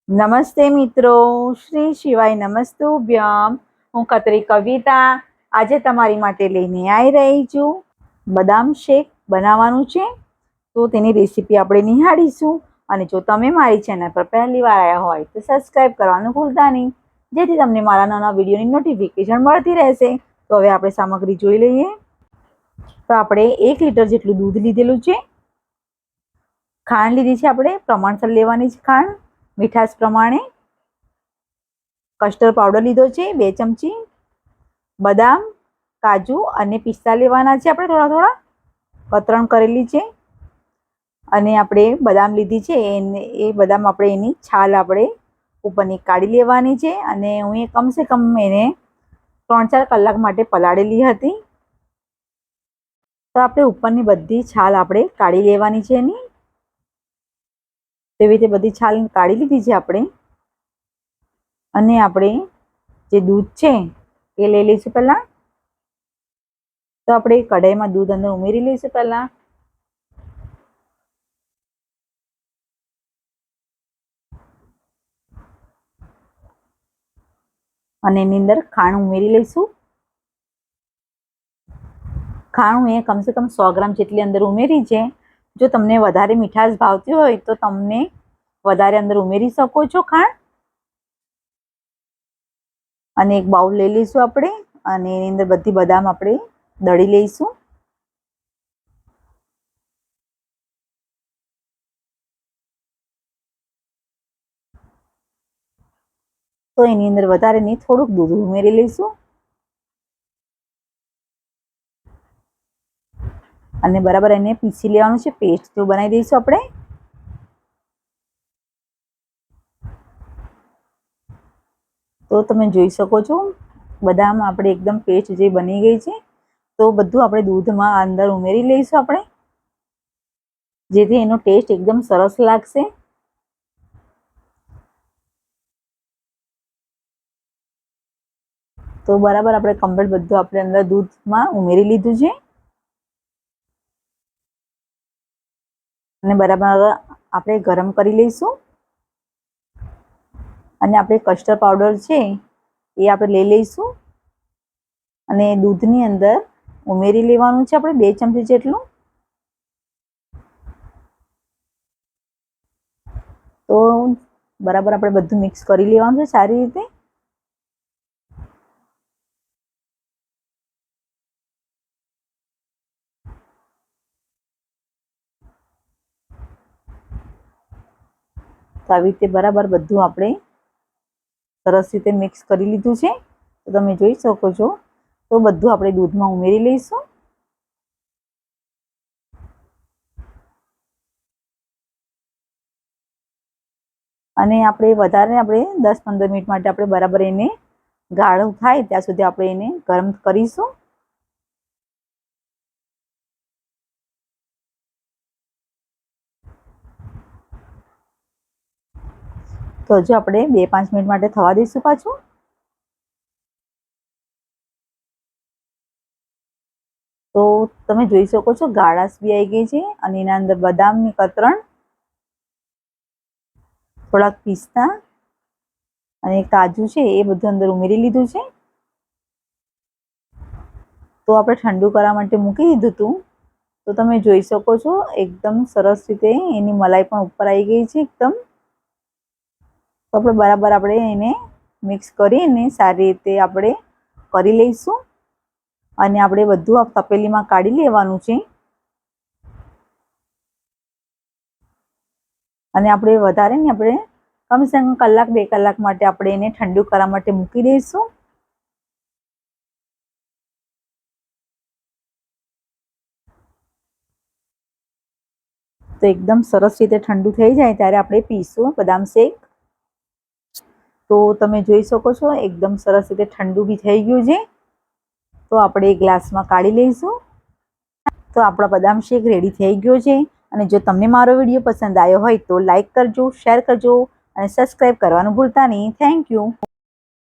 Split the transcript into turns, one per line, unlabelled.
નમસ્તે મિત્રો, શ્રી શિવાય નમસ્તુભ્યમ. હું ખત્રી કવિતા આજે તમારી માટે લઈને આવી રહી છું. બદામ શેક બનાવવાનું છે, તો તેની રેસીપી આપણે નિહાળીશું. અને જો તમે મારી ચેનલ પર પહેલી વાર આવ્યા હોય તો સબસ્ક્રાઈબ કરવાનું ભૂલતા નહીં, જેથી તમને મારા નવા વિડીયોની નોટિફિકેશન મળતી રહેશે. તો હવે આપણે સામગ્રી જોઈ લઈએ. તો આપણે 1 લીટર જેટલું દૂધ લીધેલું છે. ખાંડ લીધી છે, આપણે પ્રમાણસર લેવાની છે ખાંડ, મીઠાશ પ્રમાણે. કસ્ટર્ડ પાવડર લીધો છે 2 ચમચી. બદામ, કાજુ અને પિસ્તા લેવાના છે આપણે થોડા થોડા, કતરણ કરેલી છે. અને આપણે બદામ લીધી છે, એ બદામ આપણે એની છાલ આપણે ઉપરની કાઢી લેવાની છે. અને હું એ કમસે કમ એને 3-4 કલાક માટે પલાળેલી હતી. તો આપણે ઉપરની બધી છાલ આપણે કાઢી લેવાની છે એની. તેવી રીતે બધી છાલ કાઢી લીધી છે આપણે. અને આપણે જે દૂધ છે એ લઈ લઈશું પહેલા. તો આપણે કઢાઈમાં દૂધ અંદર ઉમેરી લઈશું પહેલા. અને એની અંદર ખાંડ ઉમેરી લઈશું. ખાંડ મેં કમસે કમ 100 ગ્રામ જેટલી અંદર ઉમેરી છે. જો તમને વધારે મીઠાશ ભાવતી હોય તો તમને વધારે અંદર ઉમેરી શકો છો ખાંડ. અને એક બાઉલ લઈ લઈશું આપણે, અને એની અંદર બધી બદામ આપણે દળી લઈશું. તો એની અંદર વધારે નહીં, થોડુંક દૂધ ઉમેરી લઈશું. અને બરાબર એને પીસી લેવાનું છે, પેસ્ટ જેવું બનાવી દઈશું આપણે. તો તમે જોઈ શકો છો બદામ આપણે એકદમ પેસ્ટ જે બની ગઈ છે. તો બધું આપણે દૂધમાં અંદર ઉમેરી લઈશું આપણે, જેથી એનો ટેસ્ટ એકદમ સરસ લાગશે. તો બરાબર આપણે કમ્પ્લીટ બધું આપણે અંદર દૂધમાં ઉમેરી લીધું છે. અને બરાબર આપણે ગરમ કરી લઈશું. અને આપણે કસ્ટર્ડ પાવડર છે એ આપણે લઈ લઈશું. અને દૂધની અંદર ઉમેરી લેવાનું છે આપણે 2 ચમચી જેટલું. તો બરાબર આપણે બધું મિક્સ કરી લેવાનું છે સારી રીતે. તો આવી રીતે બરાબર બધું આપણે સરસ રીતે મિક્સ કરી લીધું છે. તો તમે જોઈ શકો છો. તો બધું આપણે દૂધમાં ઉમેરી લઈશું. અને આપણે વધારે 10-15 મિનિટ માટે આપણે બરાબર એને ગાળું થાય ત્યાં સુધી આપણે એને ગરમ કરીશું. તો હજુ આપણે 2-5 મિનિટ માટે થવા દઈશું પાછું. તો તમે જોઈ શકો છો ગાળાશ બી આવી ગઈ છે. અને એના અંદર બદામની કતરણ, થોડાક પિસ્તા અને કાજુ છે એ બધું અંદર ઉમેરી લીધું છે. તો આપણે ઠંડુ કરવા માટે મૂકી દીધું હતું. તો તમે જોઈ શકો છો એકદમ સરસ રીતે એની મલાઈ પણ ઉપર આવી ગઈ છે એકદમ. તો આપણે બરાબર આપણે એને મિક્સ કરીને સારી રીતે આપણે કરી લઈશું. અને આપણે બધું આ તપેલીમાં કાઢી લેવાનું છે. અને આપણે વધારે ને આપણે કમસે કમ 1-2 કલાક માટે આપણે એને ઠંડુ કરવા માટે મૂકી દઈશું. તો એકદમ સરસ રીતે ઠંડુ થઈ જાય ત્યારે આપણે પીશું બદામ શેક. તો તમે જોઈ શકો છો એકદમ સરસ રીતે ઠંડુ બી થઈ ગયું છે. તો આપણે એક ગ્લાસમાં કાઢી લઈશું. તો આપણો બદામ શેક રેડી થઈ ગયો છે. અને જો તમને મારો વિડીયો પસંદ આવ્યો હોય તો લાઈક કરજો, શેર કરજો અને સબસ્ક્રાઈબ કરવાનું ભૂલતા નહીં. Thank you.